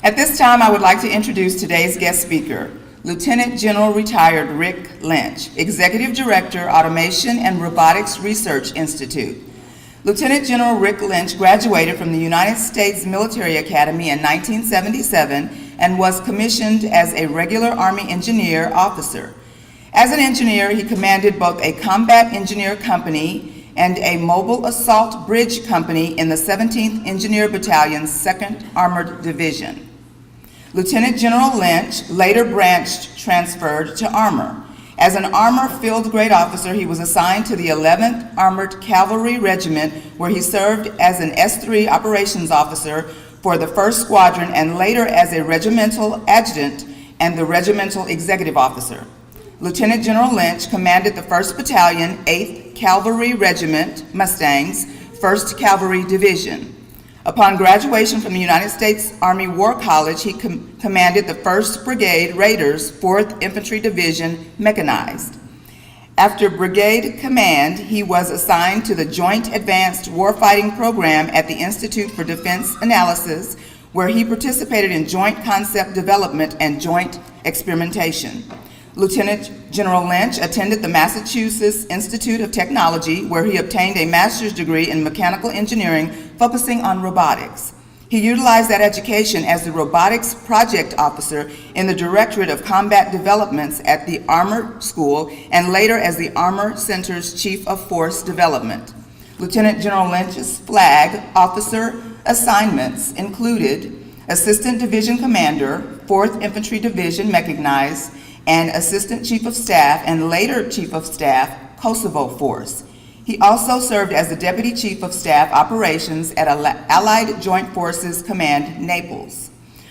At this time, I would like to introduce today's guest speaker, Lieutenant General Retired Rick Lynch, Executive Director, Automation and Robotics Research Institute. Lieutenant General Rick Lynch graduated from the United States Military Academy in 1977 and was commissioned as a regular Army engineer officer. As an engineer, he commanded both a combat engineer company and a mobile assault bridge company in the 17th Engineer Battalion's 2nd Armored Division. Lieutenant General Lynch later transferred to Armor. As an Armor Field Grade Officer, he was assigned to the 11th Armored Cavalry Regiment, where he served as an S3 Operations Officer for the 1st Squadron and later as a Regimental Adjutant and the Regimental Executive Officer. Lieutenant General Lynch commanded the 1st Battalion, 8th Cavalry Regiment, Mustangs, 1st Cavalry Division. Upon graduation from the United States Army War College, he commanded the 1st Brigade Raiders, 4th Infantry Division, Mechanized. After brigade command, he was assigned to the Joint Advanced Warfighting Program at the Institute for Defense Analysis, where he participated in joint concept development and joint experimentation. Lieutenant General Lynch attended the Massachusetts Institute of Technology, where he obtained a master's degree in mechanical engineering focusing on robotics. He utilized that education as the robotics project officer in the Directorate of Combat Developments at the Armor School and later as the Armor Center's Chief of Force Development. Lieutenant General Lynch's flag officer assignments included Assistant Division Commander, 4th Infantry Division Mechanized, and Assistant Chief of Staff and later Chief of Staff, Kosovo Force. He also served as the Deputy Chief of Staff Operations at Allied Joint Forces Command, Naples.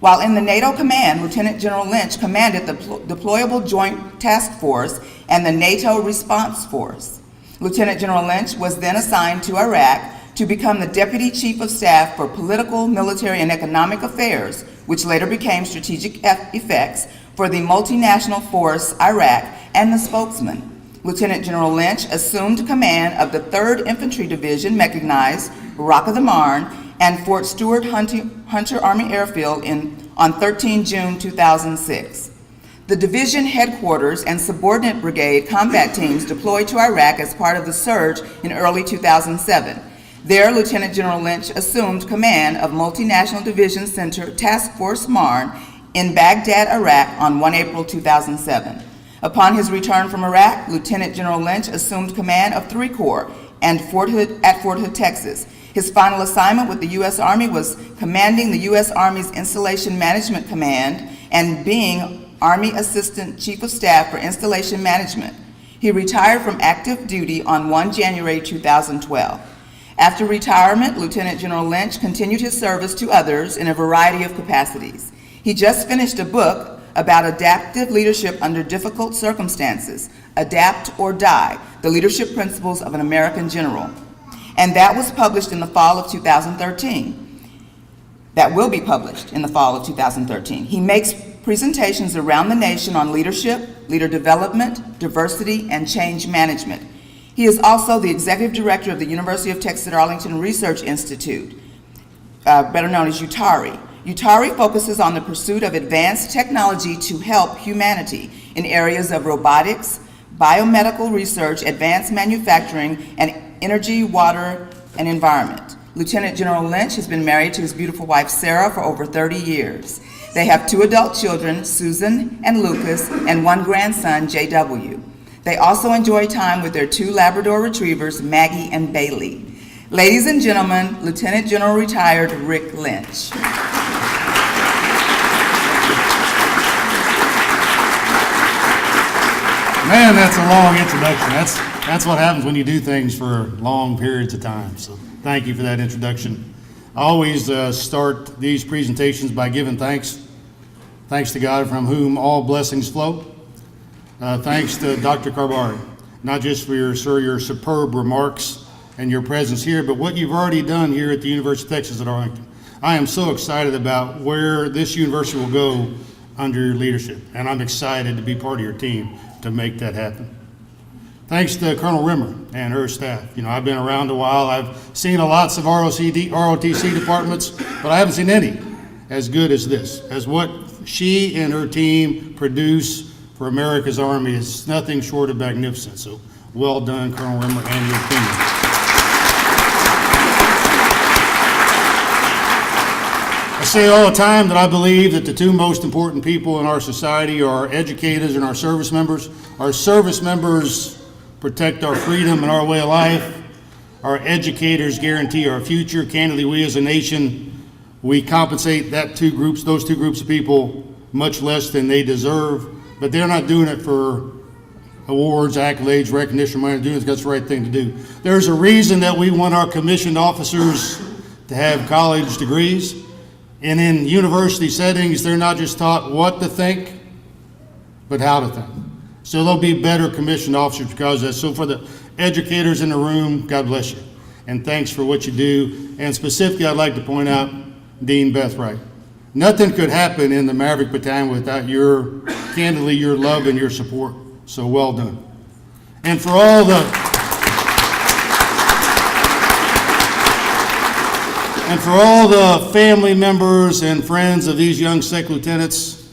While in the NATO Command, Lieutenant General Lynch commanded the Deployable Joint Task Force and the NATO Response Force. Lieutenant General Lynch was then assigned to Iraq to become the Deputy Chief of Staff for Political, Military, and Economic Affairs, which later became Strategic Effects for the multinational force Iraq and the spokesman. Lieutenant General Lynch assumed command of the 3rd Infantry Division Mechanized, Rock of the Marne, and Fort Stewart Hunter Army Airfield on 13 June 2006. The division headquarters and subordinate brigade combat teams deployed to Iraq as part of the surge in early 2007. There, Lieutenant General Lynch assumed command of Multinational Division Center Task Force Marne in Baghdad, Iraq on 1 April 2007. Upon his return from Iraq, Lieutenant General Lynch assumed command of 3 Corps and Fort Hood, Texas. His final assignment with the U.S. Army was commanding the U.S. Army's Installation Management Command and being Army Assistant Chief of Staff for Installation Management. He retired from active duty on 1 January 2012. After retirement, Lieutenant General Lynch continued his service to others in a variety of capacities. He just finished a book about adaptive leadership under difficult circumstances, Adapt or Die, the Leadership Principles of an American General. And that was published in the fall of 2013. That will be published in the fall of 2013. He makes presentations around the nation on leadership, leader development, diversity, and change management. He is also the Executive Director of the University of Texas at Arlington Research Institute, better known as UTARI. UTARI focuses on the pursuit of advanced technology to help humanity in areas of robotics, biomedical research, advanced manufacturing, and energy, water, and environment. Lieutenant General Lynch has been married to his beautiful wife, Sarah, for over 30 years. They have 2 adult children, Susan and Lucas, and 1 grandson, JW. They also enjoy time with their 2 Labrador retrievers, Maggie and Bailey. Ladies and gentlemen, Lieutenant General Retired Rick Lynch. Man, that's a long introduction. That's what happens when you do things for long periods of time. So thank you for that introduction. I always start these presentations by giving thanks. Thanks to God from whom all blessings flow. Thanks to Dr. Carbari, not just for your superb remarks and your presence here, but what you've already done here at the University of Texas at Arlington. I am so excited about where this university will go under your leadership, and I'm excited to be part of your team to make that happen. Thanks to Colonel Rimmer and her staff. You know, I've been around a while. I've seen lots of ROTC departments, but I haven't seen any as good as this, as what she and her team produce for America's Army. It's nothing short of magnificent. So well done, Colonel Rimmer and your team. I say all the time that I believe that the two most important people in our society are our educators and our service members. Our service members protect our freedom and our way of life. Our educators guarantee our future. Candidly, we as a nation, we compensate those two groups of people much less than they deserve, but they're not doing it for awards, accolades, recognition, money. They're doing it because it's the right thing to do. There's a reason that we want our commissioned officers to have college degrees. And in university settings, they're not just taught what to think, but how to think. So they'll be better commissioned officers because of that. So for the educators in the room, God bless you. And thanks for what you do. And specifically, I'd like to point out Dean Beth Wright. Nothing could happen in the Maverick Battalion without your love and your support. So well done. And for all the family members and friends of these young second lieutenants,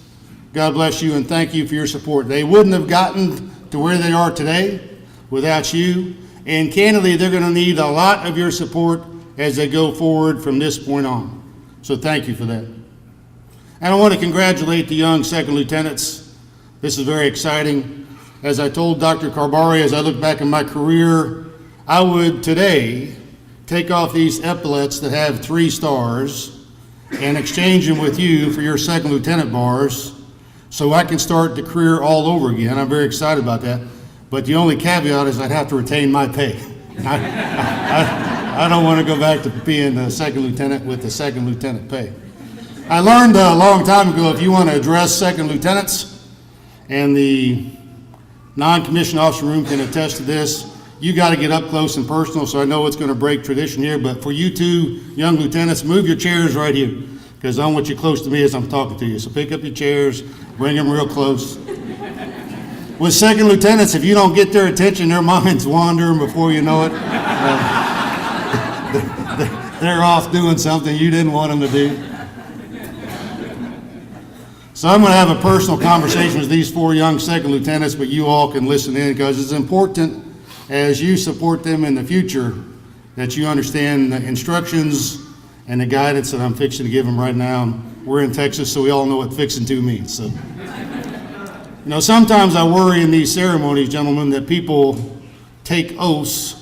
God bless you and thank you for your support. They wouldn't have gotten to where they are today without you. And candidly, they're going to need a lot of your support as they go forward from this point on. So thank you for that. And I want to congratulate the young second lieutenants. This is very exciting. As I told Dr. Carbari, as I look back in my career, I would today take off these epaulets that have 3 stars and exchange them with you for your second lieutenant bars so I can start the career all over again. I'm very excited about that. But the only caveat is I'd have to retain my pay. I don't want to go back to being a second lieutenant with the second lieutenant pay. I learned a long time ago, if you want to address second lieutenants, and the non-commissioned officer room can attest to this, you got to get up close and personal, so I know it's going to break tradition here, but for you two young lieutenants, move your chairs right here, because I want you close to me as I'm talking to you. So pick up your chairs, bring them real close. With second lieutenants, if you don't get their attention, their minds wandering before you know it. They're off doing something you didn't want them to do. So I'm going to have a personal conversation with these 4 young second lieutenants, but you all can listen in because it's important as you support them in the future that you understand the instructions and the guidance that I'm fixing to give them right now. We're in Texas, so we all know what fixing to means. So, sometimes I worry in these ceremonies, gentlemen, that people take oaths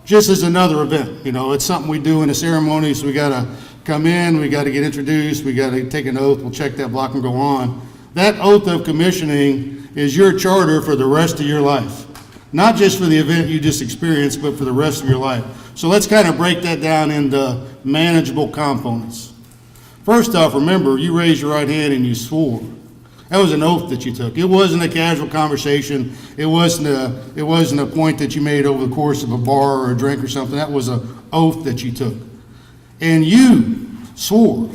just as another event. It's something we do in a ceremony, so we got to come in, we got to get introduced, we got to take an oath, we'll check that block and go on. That oath of commissioning is your charter for the rest of your life. Not just for the event you just experienced, but for the rest of your life. So let's kind of break that down into manageable components. First off, remember, you raised your right hand and you swore. That was an oath that you took. It wasn't a casual conversation. It wasn't a point that you made over the course of a bar or a drink or something. That was an oath that you took. And you swore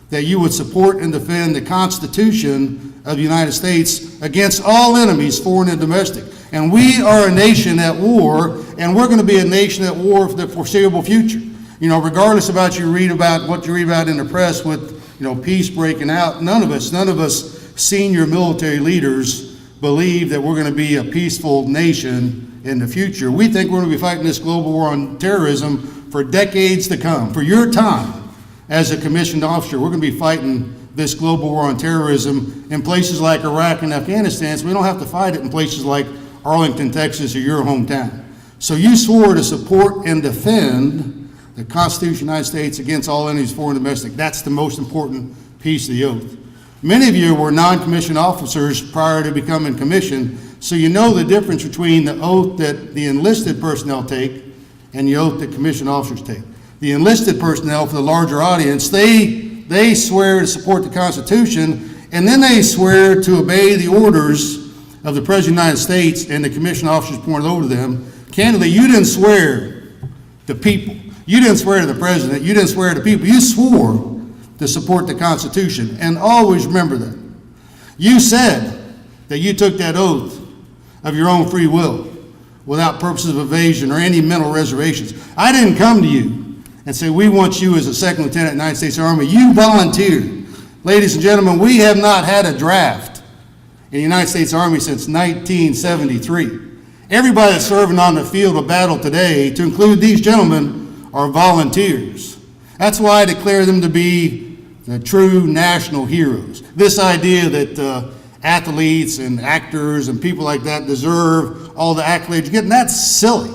that you would support and defend the Constitution of the United States against all enemies, foreign and domestic. And we are a nation at war, and we're going to be a nation at war for the foreseeable future. Regardless of what you read about in the press with, peace breaking out, none of us senior military leaders believe that we're going to be a peaceful nation in the future. We think we're going to be fighting this global war on terrorism for decades to come. For your time as a commissioned officer, we're going to be fighting this global war on terrorism in places like Iraq and Afghanistan, so we don't have to fight it in places like Arlington, Texas, or your hometown. So you swore to support and defend the Constitution of the United States against all enemies, foreign and domestic. That's the most important piece of the oath. Many of you were non-commissioned officers prior to becoming commissioned, so you know the difference between the oath that the enlisted personnel take and the oath that commissioned officers take. The enlisted personnel, for the larger audience, they swear to support the Constitution, and then they swear to obey the orders of the President of the United States, and the commissioned officers pointed over to them. Candidly, you didn't swear to people. You didn't swear to the President. You didn't swear to people. You swore to support the Constitution, and always remember that. You said that you took that oath of your own free will without purposes of evasion or any mental reservations. I didn't come to you and say, we want you as a second lieutenant in the United States Army. You volunteered. Ladies and gentlemen, we have not had a draft in the United States Army since 1973. Everybody that's serving on the field of battle today, to include these gentlemen, are volunteers. That's why I declare them to be the true national heroes. This idea that athletes and actors and people like that deserve all the accolades you're getting, that's silly.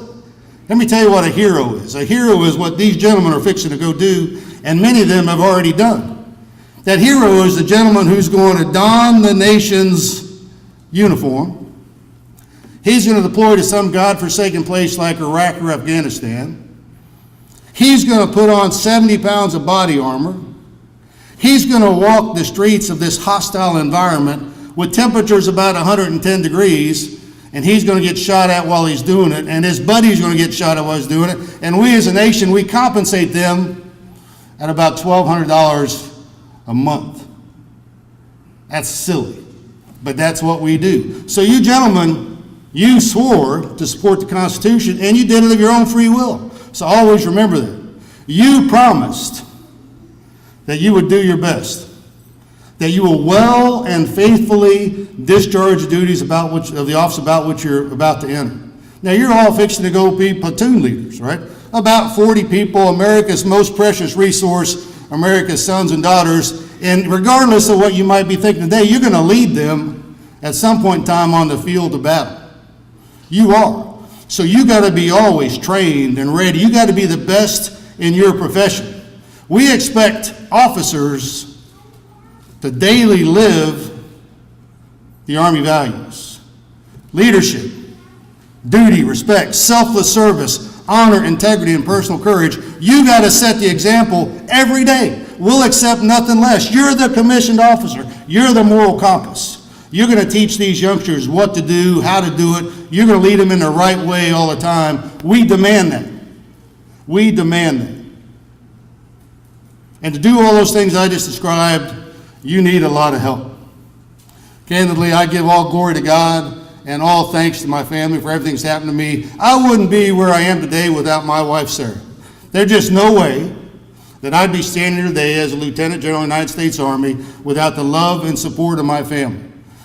Let me tell you what a hero is. A hero is what these gentlemen are fixing to go do, and many of them have already done. That hero is the gentleman who's going to don the nation's uniform. He's going to deploy to some godforsaken place like Iraq or Afghanistan. He's going to put on 70 pounds of body armor. He's going to walk the streets of this hostile environment with temperatures about 110 degrees, and he's going to get shot at while he's doing it, and his buddy's going to get shot at while he's doing it, and we as a nation, we compensate them at about $1,200 a month. That's silly, but that's what we do. So you gentlemen, you swore to support the Constitution, and you did it of your own free will. So always remember that. You promised that you would do your best, that you will well and faithfully discharge the duties of the office about which you're about to enter. Now you're all fixing to go be platoon leaders, right? About 40 people, America's most precious resource, America's sons and daughters, and regardless of what you might be thinking today, you're going to lead them at some point in time on the field of battle. You are. So you got to be always trained and ready. You got to be the best in your profession. We expect officers to daily live the Army values: leadership, duty, respect, selfless service, honor, integrity, and personal courage. You got to set the example every day. We'll accept nothing less. You're the commissioned officer. You're the moral compass. You're going to teach these youngsters what to do, how to do it. You're going to lead them in the right way all the time. We demand that. We demand that. And to do all those things I just described, you need a lot of help. Candidly, I give all glory to God and all thanks to my family for everything that's happened to me. I wouldn't be where I am today without my wife, Sarah. There's just no way that I'd be standing here today as a Lieutenant General of the United States Army without the love and support of my family.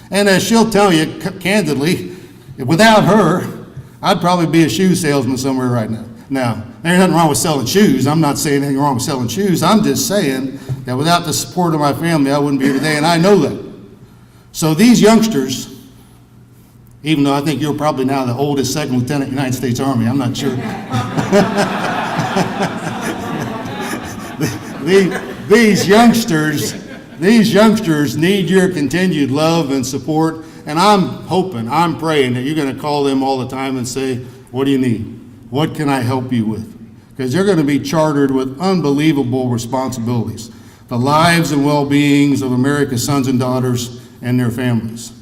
And as she'll tell you candidly, without her, I'd probably be a shoe salesman somewhere right now. Now, there's nothing wrong with selling shoes. I'm not saying anything wrong with selling shoes. I'm just saying that without the support of my family, I wouldn't be here today, and I know that. So these youngsters, even though I think you're probably now the oldest second lieutenant in the United States Army, I'm not sure. These youngsters need your continued love and support, and I'm praying that you're going to call them all the time and say, what do you need? What can I help you with? Because they're going to be chartered with unbelievable responsibilities, the lives and well-beings of America's sons and daughters and their families.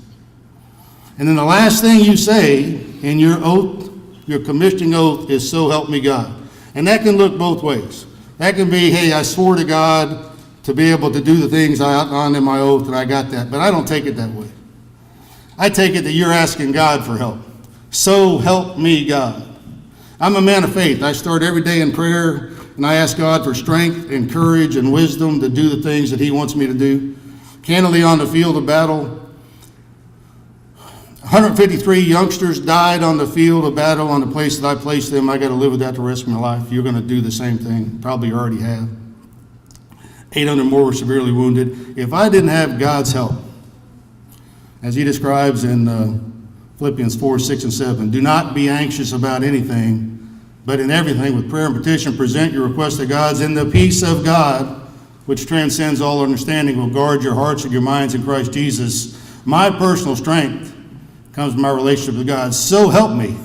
And then the last thing you say in your oath, your commissioning oath, is "so help me God." And that can look both ways. That can be, hey, I swore to God to be able to do the things I outlined in my oath, and I got that. But I don't take it that way. I take it that you're asking God for help. So help me God. I'm a man of faith. I start every day in prayer, and I ask God for strength and courage and wisdom to do the things that He wants me to do. Candidly, on the field of battle, 153 youngsters died on the field of battle on the place that I placed them. I got to live with that the rest of my life. You're going to do the same thing. Probably already have. 800 more were severely wounded. If I didn't have God's help, as He describes in Philippians 4, 6, and 7, do not be anxious about anything, but in everything with prayer and petition present your requests to God, and the peace of God, which transcends all understanding, will guard your hearts and your minds in Christ Jesus. My personal strength comes from my relationship with God. So help me,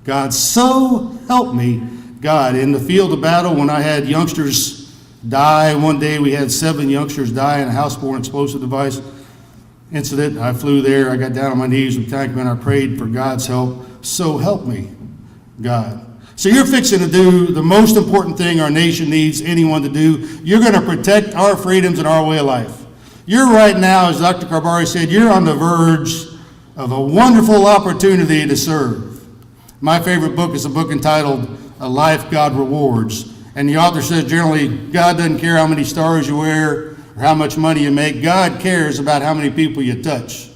God. So help me, God. In the field of battle, when I had youngsters die, one day we had 7 youngsters die in a house-borne explosive device incident. I flew there. I got down on my knees with tankmen. I prayed for God's help. So help me, God. So you're fixing to do the most important thing our nation needs anyone to do. You're going to protect our freedoms and our way of life. You're right now, as Dr. Carbari said, you're on the verge of a wonderful opportunity to serve. My favorite book is a book entitled A Life God Rewards. And the author says generally, God doesn't care how many stars you wear or how much money you make. God cares about how many people you touch.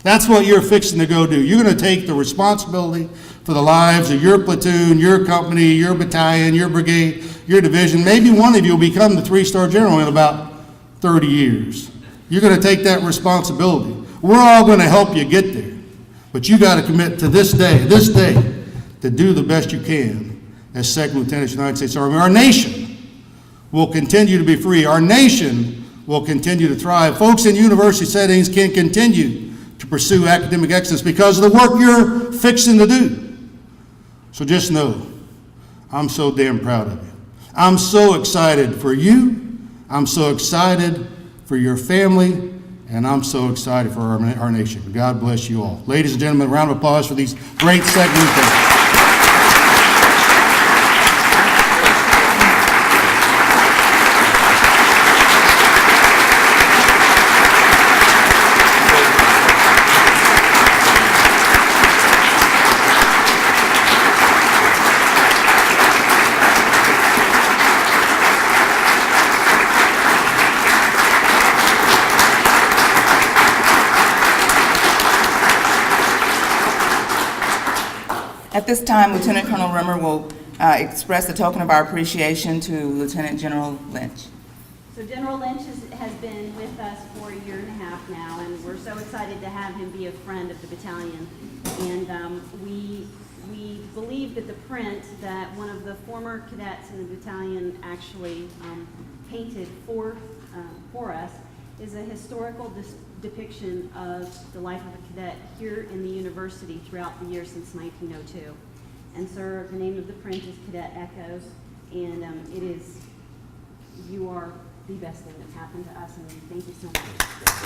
That's what you're fixing to go do. You're going to take the responsibility for the lives of your platoon, your company, your battalion, your brigade, your division. Maybe one of you will become the 3-star general in about 30 years. You're going to take that responsibility. We're all going to help you get there. But you got to commit to this day, to do the best you can as Second Lieutenant of the United States Army. Our nation will continue to be free. Our nation will continue to thrive. Folks in university settings can continue to pursue academic excellence because of the work you're fixing to do. So just know, I'm so damn proud of you. I'm so excited for you. I'm so excited for your family. And I'm so excited for our nation. God bless you all. Ladies and gentlemen, a round of applause for these great second lieutenants. At this time, Lieutenant Colonel Rimmer will express a token of our appreciation to Lieutenant General Lynch. So General Lynch has been with us for a year and a half now, and we're so excited to have him be a friend of the battalion. And we believe that the print that one of the former cadets in the battalion actually painted for us is a historical depiction of the life of a cadet here in the university throughout the year since 1902. And sir, the name of the print is Cadet Echoes, and you are the best thing that's happened to us, and thank you so much.